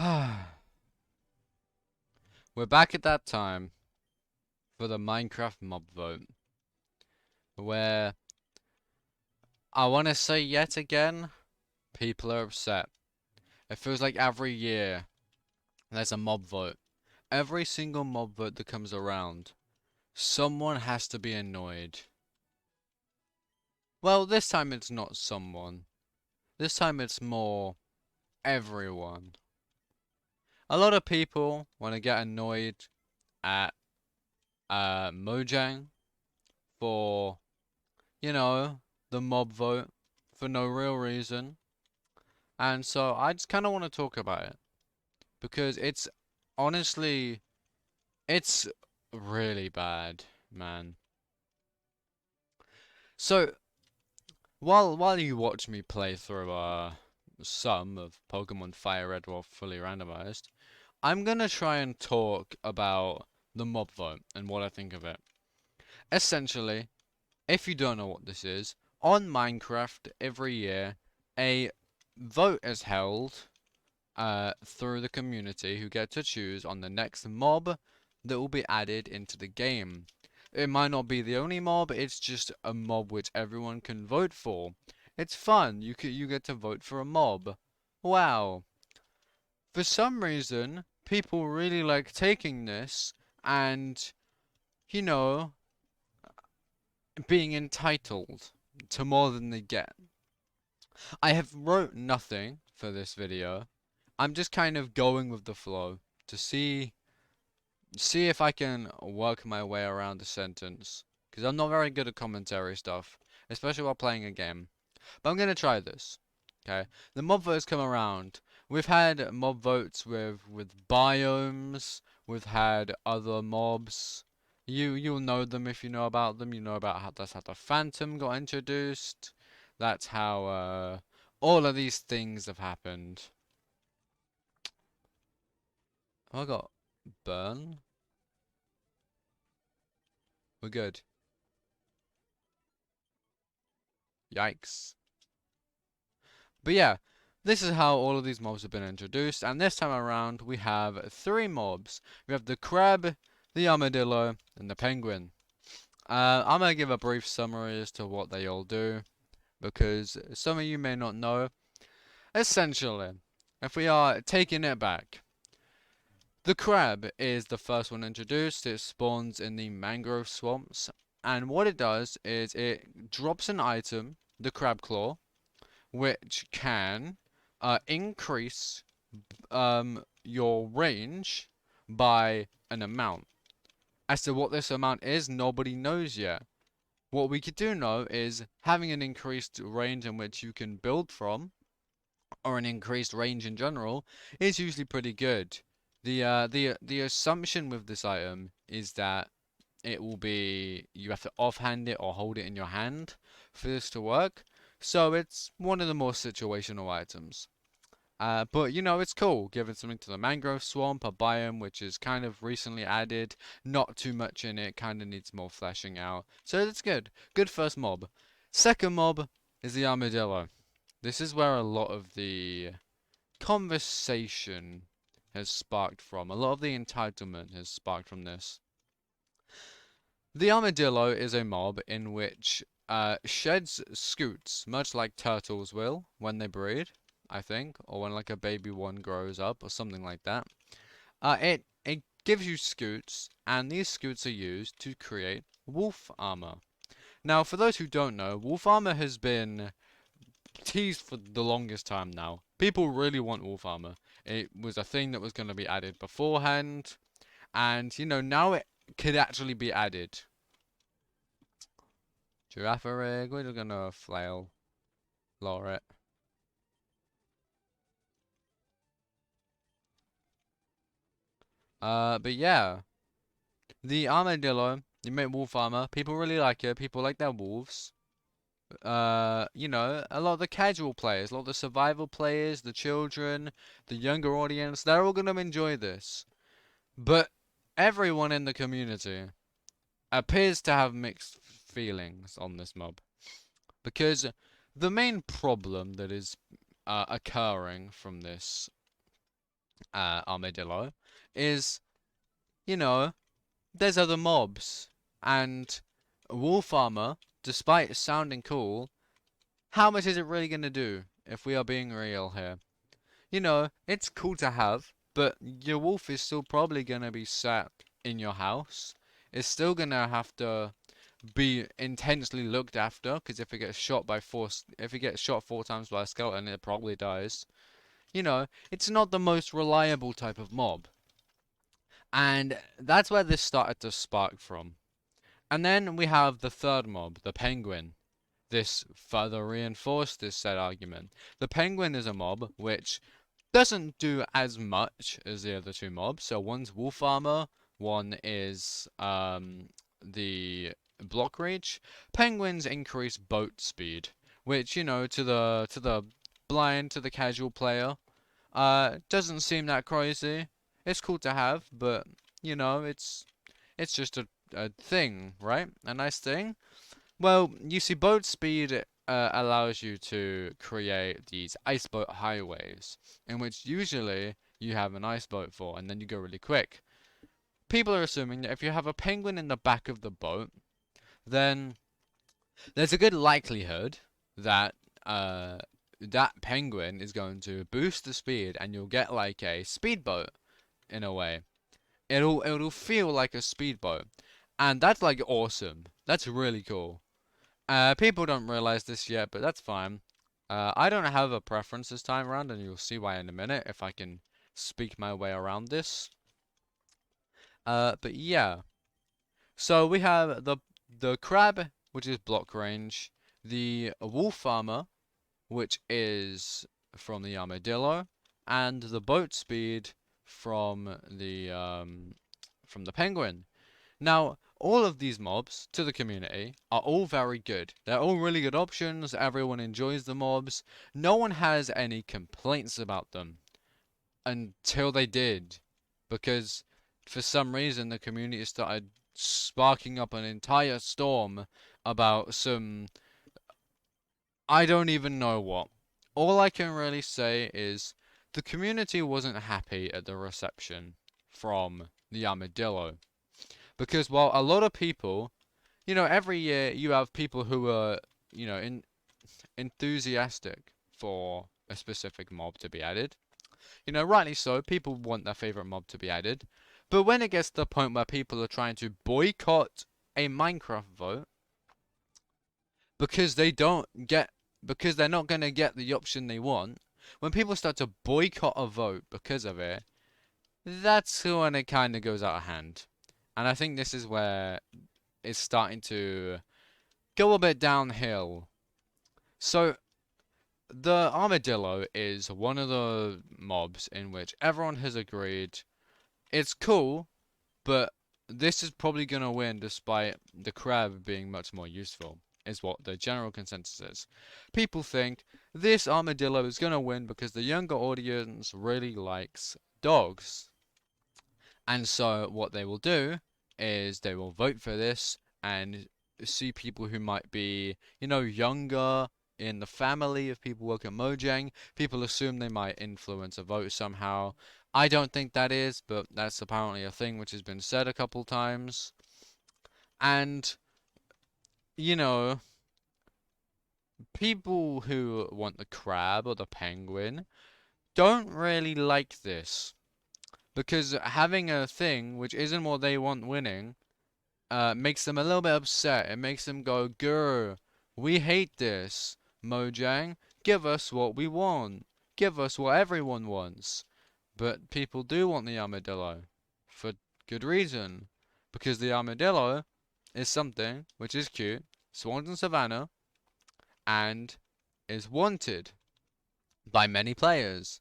We're back at that time for the Minecraft mob vote, where I want to say yet again, people are upset. It feels like every year there's a mob vote. Every single mob vote that comes around, someone has to be annoyed. Well, this time it's not someone. This time it's more everyone. A lot of people want to get annoyed at Mojang for, you know, the mob vote for no real reason. And so I just kind of want to talk about it because honestly, it's really bad, man. So while you watch me play through some of Pokemon Fire Red Wolf fully randomized, I'm gonna try and talk about the mob vote and what I think of it. Essentially, if you don't know what this is, on Minecraft every year a vote is held through the community who get to choose on the next mob that will be added into the game. It might not be the only mob, it's just a mob which everyone can vote for. It's fun. You get to vote for a mob. Wow. For some reason, people really like taking this and, you know, being entitled to more than they get. I have wrote nothing for this video. I'm just kind of going with the flow to see if I can work my way around the sentence. Because I'm not very good at commentary stuff, especially while playing a game. But I'm gonna try this. Okay, the mob votes come around. We've had mob votes with biomes. We've had other mobs. You'll know them if you know about them. You know about how that's how the Phantom got introduced. That's how all of these things have happened. Oh, I got burn. We're good. Yikes. But yeah, this is how all of these mobs have been introduced, and this time around we have three mobs. We have the crab, the armadillo, and the penguin. I'm gonna give a brief summary as to what they all do, because some of you may not know. Essentially, if we are taking it back, the crab is the first one introduced. It spawns in the mangrove swamps, and what it does is it drops an item, the crab claw, which can increase your range by an amount. As to what this amount is, nobody knows yet. What we could do know is having an increased range in which you can build from, or an increased range in general, is usually pretty good. The assumption with this item is that it will be you have to offhand it or hold it in your hand for this to work. So it's one of the more situational items. But you know, it's cool, giving something to the mangrove swamp, a biome which is kind of recently added, not too much in it, kind of needs more fleshing out. So it's good. Good first mob. Second mob is the armadillo. This is where a lot of the conversation has sparked from. A lot of the entitlement has sparked from this. The armadillo is a mob in which sheds scoots, much like turtles will when they breed, I think, or when like a baby one grows up or something like that. It gives you scoots, and these scoots are used to create wolf armor. Now, for those who don't know, wolf armor has been teased for the longest time now. People really want wolf armor. It was a thing that was going to be added beforehand, and you know now it could actually be added. Giraffe rig, we're gonna flail Lauret. But yeah, the armadillo, you make wolf armor. People really like it. People like their wolves. You know, a lot of the casual players, a lot of the survival players, the children, the younger audience, they're all gonna enjoy this. But everyone in the community appears to have mixed feelings on this mob. Because the main problem that is occurring from this armadillo is, you know, there's other mobs, and a wolf armor, despite sounding cool, how much is it really gonna do if we are being real here? It's cool to have, but your wolf is still probably gonna be sat in your house. It's still gonna have to be intensely looked after, because if it gets shot 4 times by a skeleton, it probably dies. It's not the most reliable type of mob. And that's where this started to spark from. And then we have the third mob, the penguin. This further reinforced this said argument. The penguin is a mob which doesn't do as much as the other two mobs. So one's wolf armor, one is the block reach. Penguins increase boat speed, which to the blind, to the casual player, doesn't seem that crazy. It's cool to have, but it's just a thing, right? A nice thing. Well, you see, boat speed allows you to create these ice boat highways, in which usually you have an ice boat for, and then you go really quick. People are assuming that if you have a penguin in the back of the boat, then there's a good likelihood that that penguin is going to boost the speed, and you'll get like a speedboat in a way. It'll feel like a speedboat, and that's like awesome. That's really cool. People don't realize this yet, but that's fine. I don't have a preference this time around, and you'll see why in a minute if I can speak my way around this. But yeah. So we have the crab, which is block range, the wolf armor, which is from the armadillo, and the boat speed from the penguin. Now, all of these mobs to the community are all very good. They're all really good options. Everyone enjoys the mobs. No one has any complaints about them until they did. Because for some reason the community started sparking up an entire storm about some, I don't even know what. All I can really say is the community wasn't happy at the reception from the armadillo. Because while a lot of people, every year you have people who are, enthusiastic for a specific mob to be added. Rightly so, people want their favorite mob to be added. But when it gets to the point where people are trying to boycott a Minecraft vote because they don't get, because they're not going to get the option they want, when people start to boycott a vote because of it, that's when it kind of goes out of hand. And I think this is where it's starting to go a bit downhill. So, the armadillo is one of the mobs in which everyone has agreed it's cool, but this is probably going to win despite the crab being much more useful, is what the general consensus is. People think this armadillo is going to win because the younger audience really likes dogs. And so what they will do is they will vote for this and see people who might be, younger in the family of people work at Mojang. People assume they might influence a vote somehow. I don't think that is, but that's apparently a thing which has been said a couple times. And, you know, people who want the crab or the penguin don't really like this. Because having a thing which isn't what they want winning makes them a little bit upset. It makes them go, grr, we hate this. Mojang, give us what we want. Give us what everyone wants. But people do want the armadillo. For good reason. Because the armadillo is something which is cute, spawns in savannah, and is wanted by many players.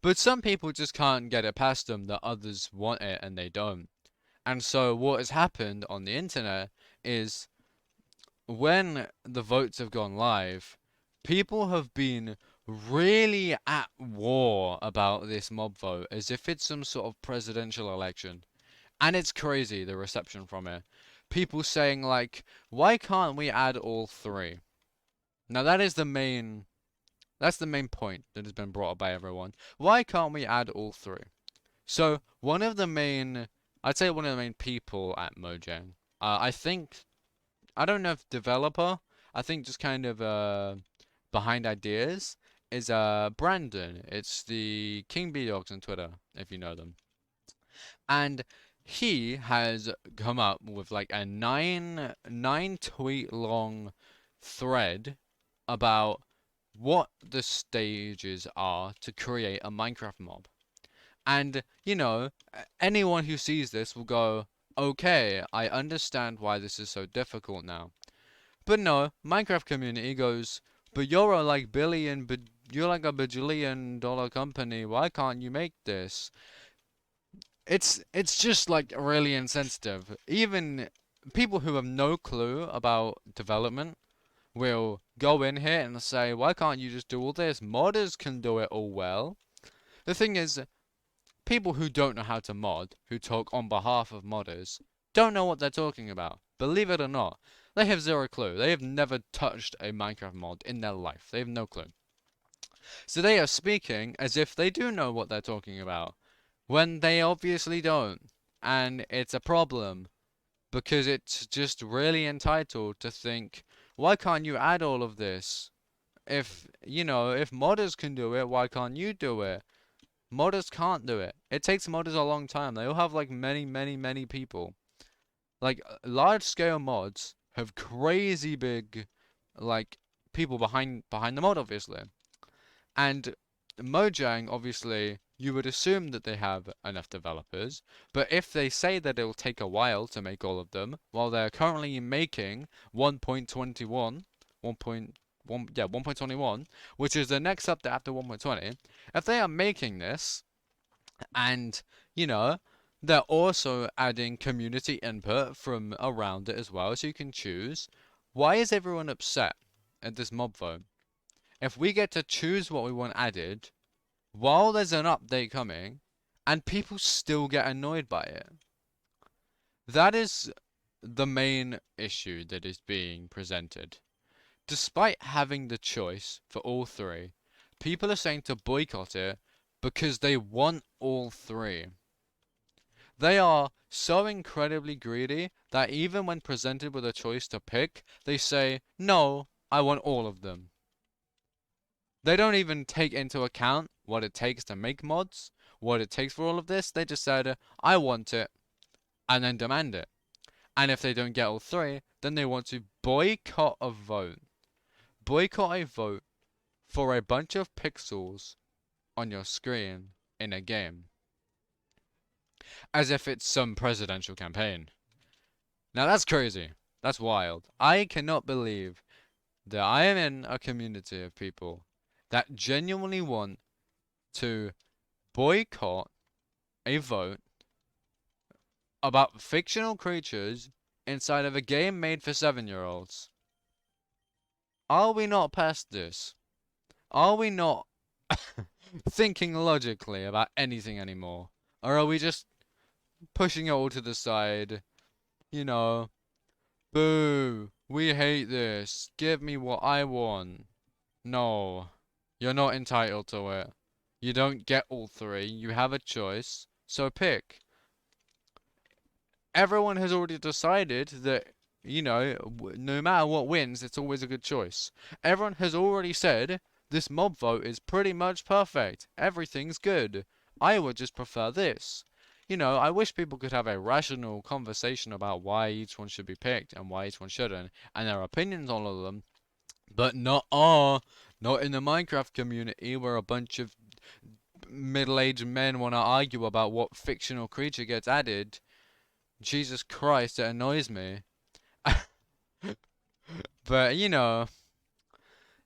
But some people just can't get it past them that others want it and they don't. And so what has happened on the internet is when the votes have gone live, people have been really at war about this mob vote as if it's some sort of presidential election. And it's crazy, the reception from it. People saying like, why can't we add all three? Now that is That's the main point that has been brought up by everyone. Why can't we add all three? So I'd say one of the main people at Mojang, I think, I don't know if developer, I think just kind of behind ideas is Brandon. It's the King Bee Dogs on Twitter, if you know them. And he has come up with like a nine tweet long thread about what the stages are to create a Minecraft mob. And, anyone who sees this will go, okay, I understand why this is so difficult now. But no, Minecraft community goes, but you're like a bajillion dollar company. Why can't you make this? It's just like really insensitive. Even people who have no clue about development will go in here and say, why can't you just do all this? Modders can do it all well. The thing is, people who don't know how to mod, who talk on behalf of modders, don't know what they're talking about. Believe it or not, they have zero clue. They have never touched a Minecraft mod in their life. They have no clue. So they are speaking as if they do know what they're talking about, when they obviously don't. And it's a problem, because it's just really entitled to think, why can't you add all of this? If modders can do it, why can't you do it? Modders can't do it. It takes modders a long time. They all have like many, many, many people. Like large scale mods have crazy big like people behind the mod obviously. And Mojang obviously you would assume that they have enough developers, but if they say that it'll take a while to make all of them, while they're currently making 1.21, 1.21, which is the next update after 1.20, if they are making this and, you know, they're also adding community input from around it as well, so you can choose. Why is everyone upset at this mob vote? If we get to choose what we want added, while there's an update coming, and people still get annoyed by it. That is the main issue that is being presented. Despite having the choice for all three, people are saying to boycott it because they want all three. They are so incredibly greedy that even when presented with a choice to pick, they say, no, I want all of them. They don't even take into account what it takes to make mods, what it takes for all of this. They just said, I want it, and then demand it. And if they don't get all three, then they want to boycott a vote. Boycott a vote for a bunch of pixels on your screen in a game. As if it's some presidential campaign. Now that's crazy. That's wild. I cannot believe that I am in a community of people that genuinely want to boycott a vote about fictional creatures inside of a game made for 7-year-olds. Are we not past this? Are we not thinking logically about anything anymore? Or are we just pushing it all to the side? You know, boo, we hate this. Give me what I want. No, you're not entitled to it. You don't get all three. You have a choice. So pick. Everyone has already decided that, no matter what wins, it's always a good choice. Everyone has already said this mob vote is pretty much perfect. Everything's good. I would just prefer this. I wish people could have a rational conversation about why each one should be picked and why each one shouldn't, and their opinions on all of them, but not in the Minecraft community where a bunch of middle-aged men want to argue about what fictional creature gets added. Jesus Christ, it annoys me. But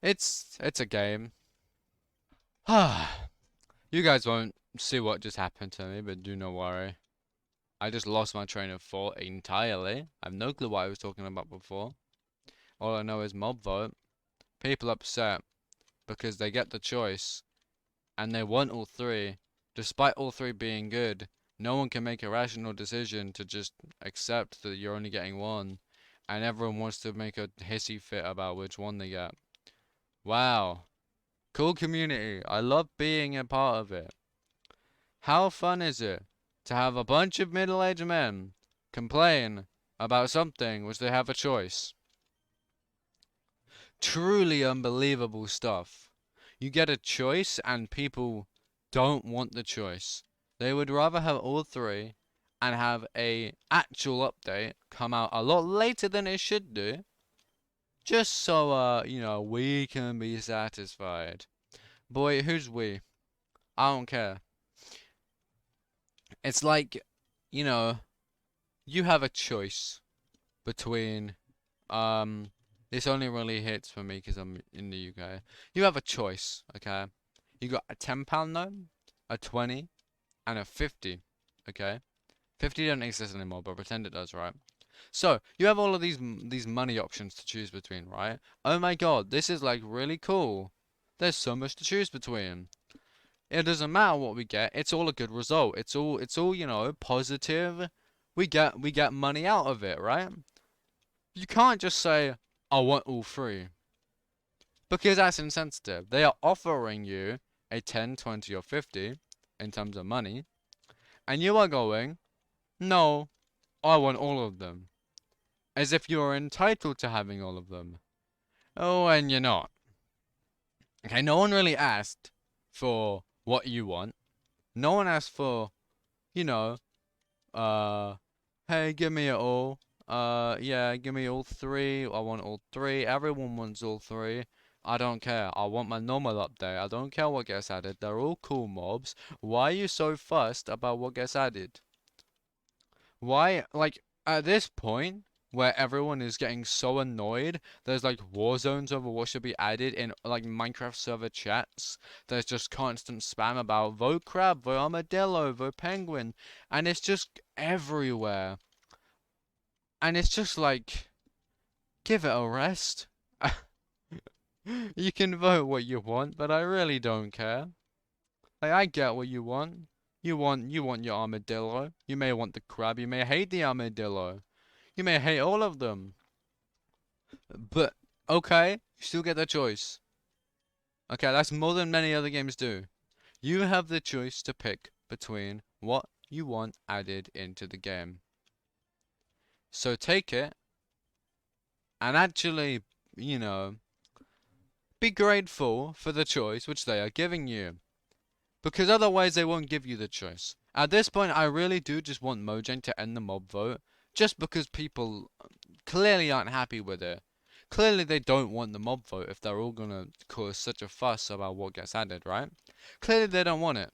it's a game. You guys won't see what just happened to me, but do not worry. I just lost my train of thought entirely. I have no clue what I was talking about before. All I know is mob vote. People upset because they get the choice and they want all three. Despite all three being good, no one can make a rational decision to just accept that you're only getting one. And everyone wants to make a hissy fit about which one they get. Wow. Cool community. I love being a part of it. How fun is it to have a bunch of middle-aged men complain about something which they have a choice? Truly unbelievable stuff. You get a choice and people don't want the choice. They would rather have all three and have a actual update come out a lot later than it should do, just so we can be satisfied. Boy, who's we? I don't care. It's like, you know, you have a choice between this only really hits for me because I'm in the UK. You have a choice, okay? You got a £10 note, a 20, and a 50, okay? 50 doesn't exist anymore, but pretend it does, right? So, you have all of these money options to choose between, right? Oh my god, this is like really cool. There's so much to choose between. It doesn't matter what we get, it's all a good result. It's all, positive. We get money out of it, right? You can't just say, I want all three. Because that's insensitive. They are offering you a 10, 20, or 50 in terms of money, and you are going, no, I want all of them. As if you're entitled to having all of them. Oh, and you're not. Okay, no one really asked for what you want. No one asked for, you know, uh, hey, give me it all. Yeah, give me all three. I want all three. Everyone wants all three. I don't care. I want my normal update. I don't care what gets added. They're all cool mobs. Why are you so fussed about what gets added? Why, like, at this point, where everyone is getting so annoyed, there's like war zones over what should be added in like Minecraft server chats. There's just constant spam about vote crab, vote armadillo, vote penguin, and it's just everywhere. And it's just like, give it a rest. You can vote what you want, but I really don't care. Like, I get what you want. You want your armadillo. You may want the crab. You may hate the armadillo. You may hate all of them. But okay, you still get the choice. Okay, that's more than many other games do. You have the choice to pick between what you want added into the game. So take it and actually, you know, be grateful for the choice which they are giving you. Because otherwise they won't give you the choice. At this point, I really do just want Mojang to end the mob vote. Just because people clearly aren't happy with it. Clearly they don't want the mob vote if they're all gonna cause such a fuss about what gets added, right? Clearly they don't want it.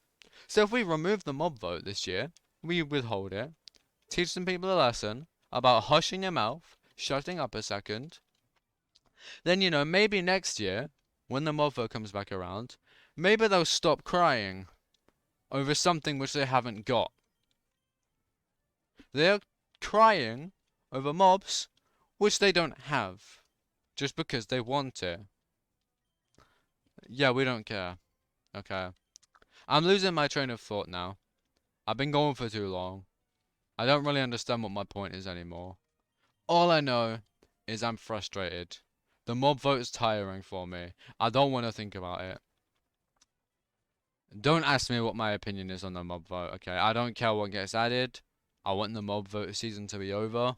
So if we remove the mob vote this year, we withhold it, teach some people a lesson about hushing your mouth, shutting up a second, then maybe next year, when the mob vote comes back around, maybe they'll stop crying over something which they haven't got. They're crying over mobs which they don't have, just because they want it. Yeah, we don't care. Okay. I'm losing my train of thought now. I've been going for too long. I don't really understand what my point is anymore. All I know is I'm frustrated. The mob vote is tiring for me. I don't want to think about it. Don't ask me what my opinion is on the mob vote, okay? I don't care what gets added. I want the mob vote season to be over.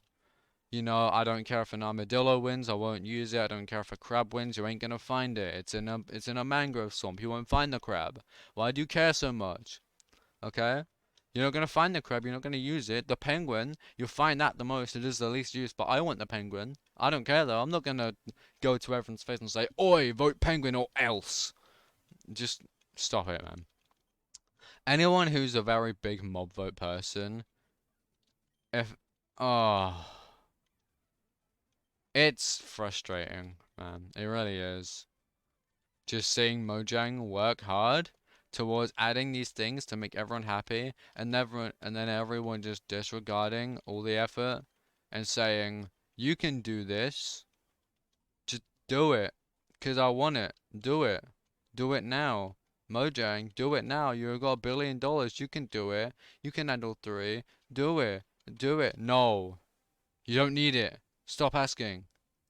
I don't care if an armadillo wins, I won't use it. I don't care if a crab wins, you ain't gonna find it. It's in a mangrove swamp. You won't find the crab. Why do you care so much? Okay? You're not gonna find the crab, you're not gonna use it. The penguin, you'll find that the most, it is the least used, but I want the penguin. I don't care though, I'm not gonna go to everyone's face and say, oi, vote penguin or else. Just stop it, man. Anyone who's a very big mob vote person, if, oh, it's frustrating, man. It really is. Just seeing Mojang work hard towards adding these things to make everyone happy, and then everyone just disregarding all the effort and saying, "You can do this. Just do it, 'cause I want it. Do it. Do it now. Mojang, do it now. You got $1 billion. You can do it. You can handle three. Do it. Do it. No, you don't need it. Stop asking.